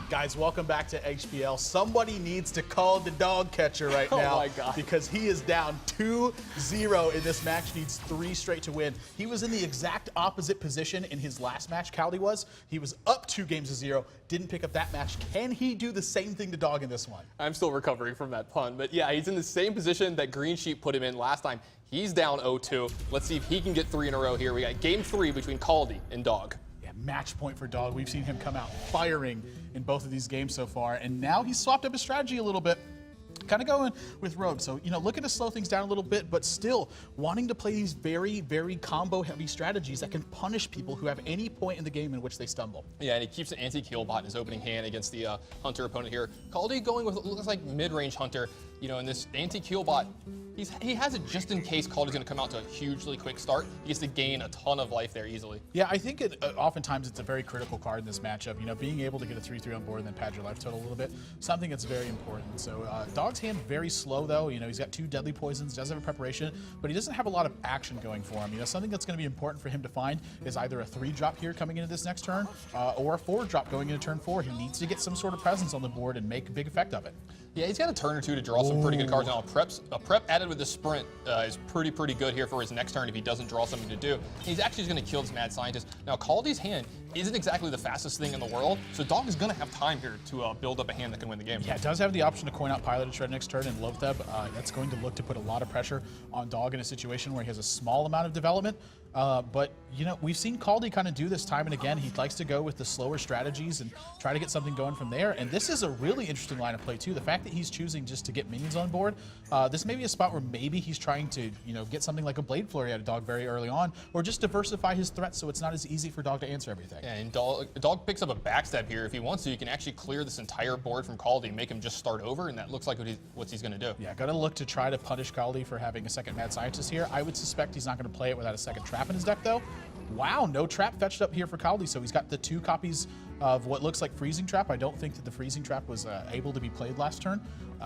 Guys, welcome back to HPL. Somebody needs to call the dog catcher right now. Oh my God. Because he is down 2-0 in this match, needs 3 straight to win. He was in the exact opposite position in his last match, Kaldi was. He was up 2 games to 0, didn't pick up that match. Can he do the same thing to Dog in this one? I'm still recovering from that pun, but yeah, he's in the same position that Green Sheep put him in last time. He's down 0-2. Let's see if he can get 3 in a row here. We got game 3 between Kaldi and Dog. Yeah, match point for Dog. We've seen him come out firing in both of these games so far, and now he's swapped up his strategy a little bit. Kind of going with Rogue. So, looking to slow things down a little bit, but still wanting to play these very, very combo-heavy strategies that can punish people who have any point in the game in which they stumble. Yeah, and he keeps an anti-kill bot in his opening hand against the Hunter opponent here. Kaldi going with what looks like mid-range Hunter. In this anti-kill bot, he has it just in case Kaldi's going to come out to a hugely quick start. He gets to gain a ton of life there easily. Yeah, I think oftentimes it's a very critical card in this matchup. Being able to get a 3-3 on board and then pad your life total a little bit, something that's very important. So Dog's hand very slow though. He's got 2 deadly poisons, does have a preparation, but he doesn't have a lot of action going for him. Something that's going to be important for him to find is either a 3-drop here coming into this next turn, or a 4-drop going into turn 4. He needs to get some sort of presence on the board and make a big effect of it. Yeah, he's got a turn or 2 to draw some pretty good cards now. A prep added with the sprint is pretty good here for his next turn if he doesn't draw something to do. He's actually going to kill this mad scientist. Now, Kaldi's hand isn't exactly the fastest thing in the world, so Dog is going to have time here to build up a hand that can win the game. Yeah, it does have the option to coin out Pilot Shred next turn, and Lotheb, that's going to look to put a lot of pressure on Dog in a situation where he has a small amount of development. But, we've seen Kaldi kind of do this time and again. He likes to go with the slower strategies and try to get something going from there. And this is a really interesting line of play, too. The fact that he's choosing just to get minions on board, this may be a spot where maybe he's trying to, get something like a Blade Flurry out of Dog very early on, or just diversify his threats so it's not as easy for Dog to answer everything. Yeah, and Dog picks up a backstab here. If he wants to, you can actually clear this entire board from Kaldi and make him just start over, and that looks like what he's going to do. Yeah, got to look to try to punish Kaldi for having a second Mad Scientist here. I would suspect he's not going to play it without a second trap in his deck, though. Wow, no trap fetched up here for Kaldi, so he's got the 2 copies of what looks like Freezing Trap. I don't think that the Freezing Trap was able to be played last turn,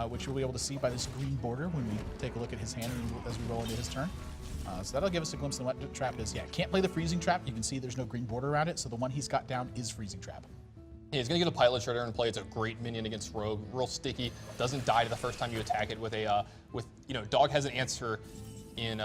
which we'll be able to see by this green border when we take a look at his hand as we roll into his turn. So that'll give us a glimpse of what the trap is. Yeah, can't play the Freezing Trap. You can see there's no green border around it, so the one he's got down is Freezing Trap. Yeah, he's going to get a Pilot Shredder in play. It's a great minion against Rogue. Real sticky. Doesn't die the first time you attack it with a, Dog has an answer in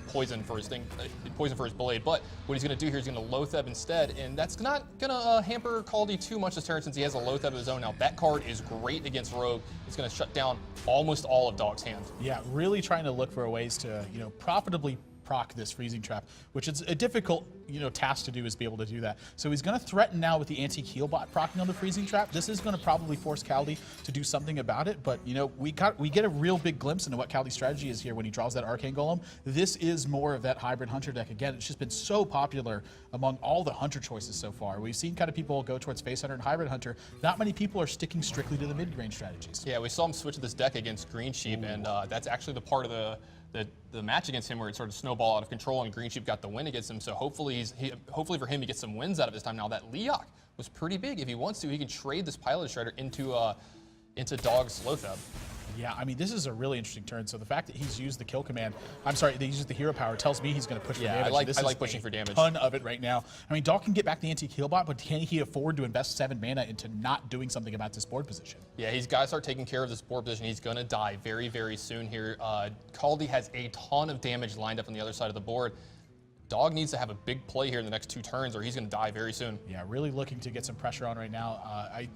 poison for his blade, but what he's going to do here is going to Lotheb instead, and that's not going to hamper Kaldi too much this turn since he has a Lotheb of his own. Now that card is great against Rogue. It's going to shut down almost all of Dog's hand. Yeah, really trying to look for ways to profitably proc this Freezing Trap, which is a difficult task to do, is be able to do that. So he's going to threaten now with the anti-heal bot proccing on the Freezing Trap. This is going to probably force Kaldi to do something about it, but we get a real big glimpse into what Kaldi's strategy is here when he draws that Arcane Golem. This is more of that hybrid Hunter deck. Again, it's just been so popular among all the Hunter choices so far. We've seen kind of people go towards Face Hunter and Hybrid Hunter. Not many people are sticking strictly to the mid-range strategies. Yeah, we saw him switch to this deck against Green Sheep, and that's actually the part of the match against him where it sort of snowballed out of control and Green Sheep got the win against him. So hopefully for him he gets some wins out of this time. Now that Leok was pretty big. If he wants to, he can trade this Pilot Shredder into Dog's Lotheb. Yeah, I mean, this is a really interesting turn. So the fact that he's used the kill command, I'm sorry, that he used the hero power tells me he's going to push for damage. I like pushing for damage. Ton of it right now. I mean, Dog can get back the anti-kill bot, but can he afford to invest 7 mana into not doing something about this board position? Yeah, he's got to start taking care of this board position. He's going to die very, very soon here. Kaldi has a ton of damage lined up on the other side of the board. Dog needs to have a big play here in the next 2 turns or he's going to die very soon. Yeah, really looking to get some pressure on right now.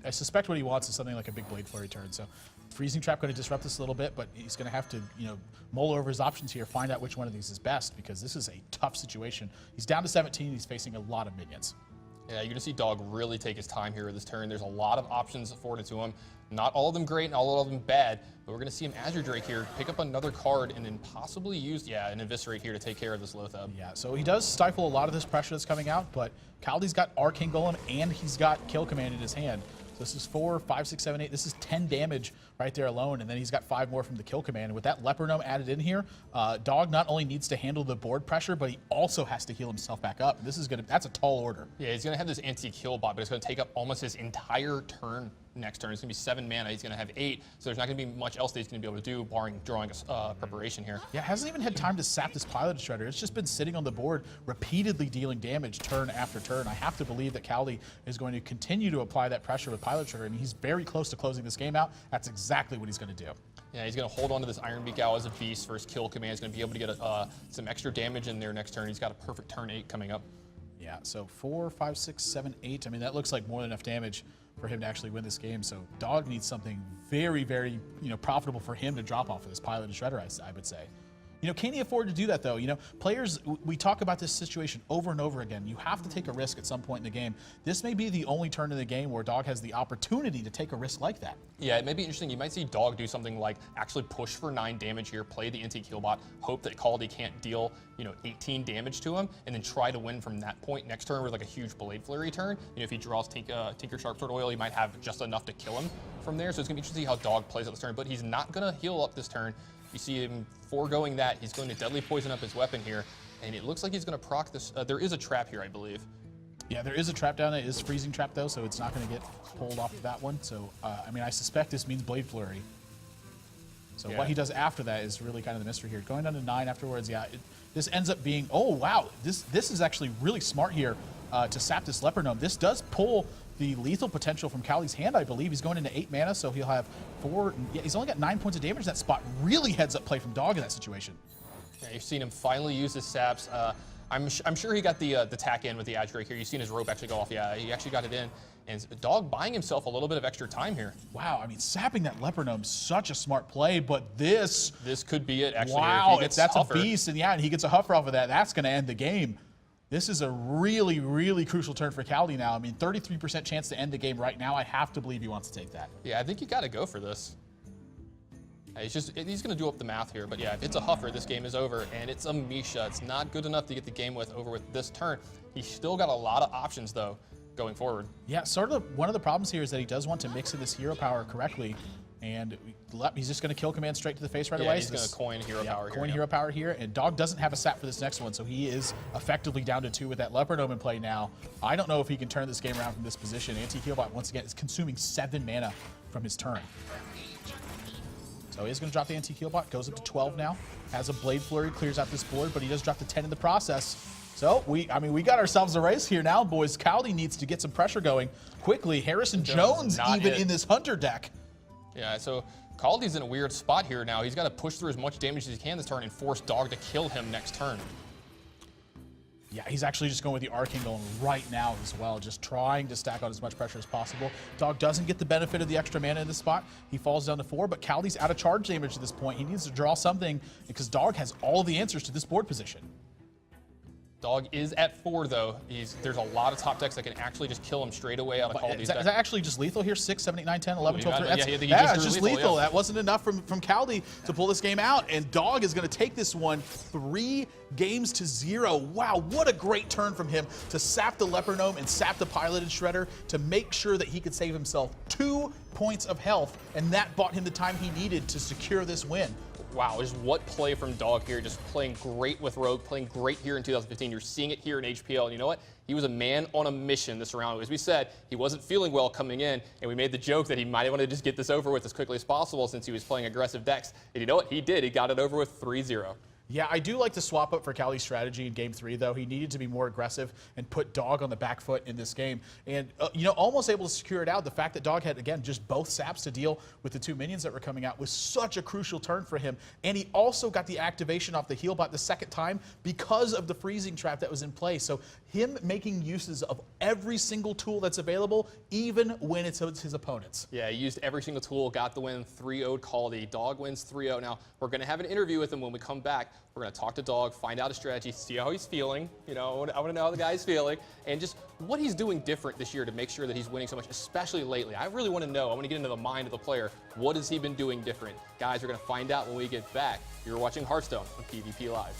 I suspect what he wants is something like a big Blade Flurry turn. So Freezing Trap going to disrupt this a little bit, but he's going to have to, mull over his options here, find out which one of these is best, because this is a tough situation. He's down to 17. He's facing a lot of minions. Yeah, you're going to see Dog really take his time here this turn. There's a lot of options afforded to him. Not all of them great, not all of them bad, but we're going to see him Azure Drake here, pick up another card, and then possibly use, an Eviscerate here to take care of this Lotheb. Yeah, so he does stifle a lot of this pressure that's coming out, but Kaldi's got Arcane Golem and he's got Kill Command in his hand. So this is 4, 5, 6, 7, 8. This is 10 damage right there alone, and then he's got 5 more from the Kill Command. And with that Leper Gnome added in here, Dog not only needs to handle the board pressure, but he also has to heal himself back up. That's a tall order. Yeah, he's going to have this anti-kill bot, but it's going to take up almost his entire turn next turn. It's going to be 7 mana. He's going to have 8, so there's not going to be much else that he's going to be able to do, barring drawing a preparation here. Yeah, hasn't even had time to sap this Pilot Shredder. It's just been sitting on the board, repeatedly dealing damage turn after turn. I have to believe that Kaldi is going to continue to apply that pressure with Pilot Shredder, and he's very close to closing this game out. That's exactly what he's going to do. Yeah, he's going to hold on to this Iron Beak Owl as a beast for his kill command. He's going to be able to get some extra damage in there next turn. He's got a perfect turn 8 coming up. Yeah, so 4, 5, 6, 7, 8. I mean, that looks like more than enough damage for him to actually win this game. So Dog needs something very, very, profitable for him to drop off of this Pilot and Shredder, I would say. Can he afford to do that, though? Players, we talk about this situation over and over again. You have to take a risk at some point in the game. This may be the only turn in the game where Dog has the opportunity to take a risk like that. Yeah, it may be interesting. You might see Dog do something like actually push for 9 damage here, play the anti-kill bot, hope that Kaldi can't deal, 18 damage to him, and then try to win from that point next turn with like a huge Blade Flurry turn. If he draws Tinker Sharpsword Oil, he might have just enough to kill him from there. So it's going to be interesting to see how Dog plays out this turn, but he's not going to heal up this turn. You see him foregoing that. He's going to Deadly Poison up his weapon here, and it looks like he's going to proc this. There is a trap here, I believe. Yeah, there is a trap down. It is Freezing Trap, though, so it's not going to get pulled off of that one. So, I suspect this means Blade Flurry. So what he does after that is really kind of the mystery here. Going down to 9 afterwards, yeah, this ends up being, oh, wow. This is actually really smart here to sap this Leper Gnome. This does pull the lethal potential from Kaldi's hand, I believe. He's going into 8 mana, so he'll have 4. Yeah, he's only got 9 points of damage in that spot. Really heads up play from Dog in that situation. Yeah, you've seen him finally use his saps. I'm sure he got the tack in with the Edge Drake here. You've seen his rope actually go off. Yeah, he actually got it in. And Dog buying himself a little bit of extra time here. Wow, sapping that Leper Gnome, such a smart play, but this could be it, actually. Wow, if that's Huffer. A beast, and he gets a Huffer off of that, that's going to end the game. This is a really, really crucial turn for Kaldi now. 33% chance to end the game right now. I have to believe he wants to take that. Yeah, I think you got to go for this. He's going to do up the math here, but yeah, if it's a Huffer, this game is over, and it's a Misha. It's not good enough to get the game over with this turn. He's still got a lot of options, though, going forward. Yeah, sort of one of the problems here is that he does want to mix in this hero power correctly, and he's just going to kill command straight to the face right away. He's going to coin hero power here. Coin hero power here, and Dog doesn't have a sap for this next one, so he is effectively down to 2 with that Leper Gnome in play now. I don't know if he can turn this game around from this position. Anti-Healbot, once again, is consuming 7 mana from his turn. So he's going to drop the Anti-Healbot, goes up to 12 now, has a Blade Flurry, clears out this board, but he does drop to 10 in the process. So, we got ourselves a race here now, boys. Kaldi needs to get some pressure going quickly. Harrison Jones even in this Hunter deck. Yeah, so Kaldi's in a weird spot here now. He's got to push through as much damage as he can this turn and force Dog to kill him next turn. Yeah, he's actually just going with the Arcane Golem right now as well, just trying to stack on as much pressure as possible. Dog doesn't get the benefit of the extra mana in this spot. He falls down to 4, but Kaldi's out of charge damage at this point. He needs to draw something because Dog has all the answers to this board position. Dog is at 4, though. There's a lot of top decks that can actually just kill him straight away out of Kaldi's deck. Is that actually just lethal here? 6, 7, 8, 9, 10, 11, 12, 13. Yeah, it's just lethal. Yeah. That wasn't enough from Kaldi to pull this game out, and Dog is going to take this one 3 games to 0. Wow, what a great turn from him to sap the Leper Gnome and sap the Piloted Shredder to make sure that he could save himself 2 points of health, and that bought him the time he needed to secure this win. Wow, just what play from Dog here, just playing great with Rogue, playing great here in 2015. You're seeing it here in HPL, and you know what? He was a man on a mission this round. As we said, he wasn't feeling well coming in, and we made the joke that he might want to just get this over with as quickly as possible since he was playing aggressive decks. And you know what? He did. He got it over with 3-0. Yeah, I do like the swap up for Kaldi's strategy in Game 3, though. He needed to be more aggressive and put Dog on the back foot in this game. And, almost able to secure it out. The fact that Dog had, again, just both saps to deal with the 2 minions that were coming out was such a crucial turn for him. And he also got the activation off the Healbot the second time because of the freezing trap that was in play. So him making uses of every single tool that's available, even when it's his opponents. Yeah, he used every single tool, got the win, 3-0'd Kaldi. Dog wins 3-0. Now, we're going to have an interview with him when we come back. We're going to talk to Dog, find out his strategy, see how he's feeling. I want to know how the guy's feeling, and just what he's doing different this year to make sure that he's winning so much, especially lately. I really want to know. I want to get into the mind of the player. What has he been doing different? Guys, we're going to find out when we get back. You're watching Hearthstone on PvP Live.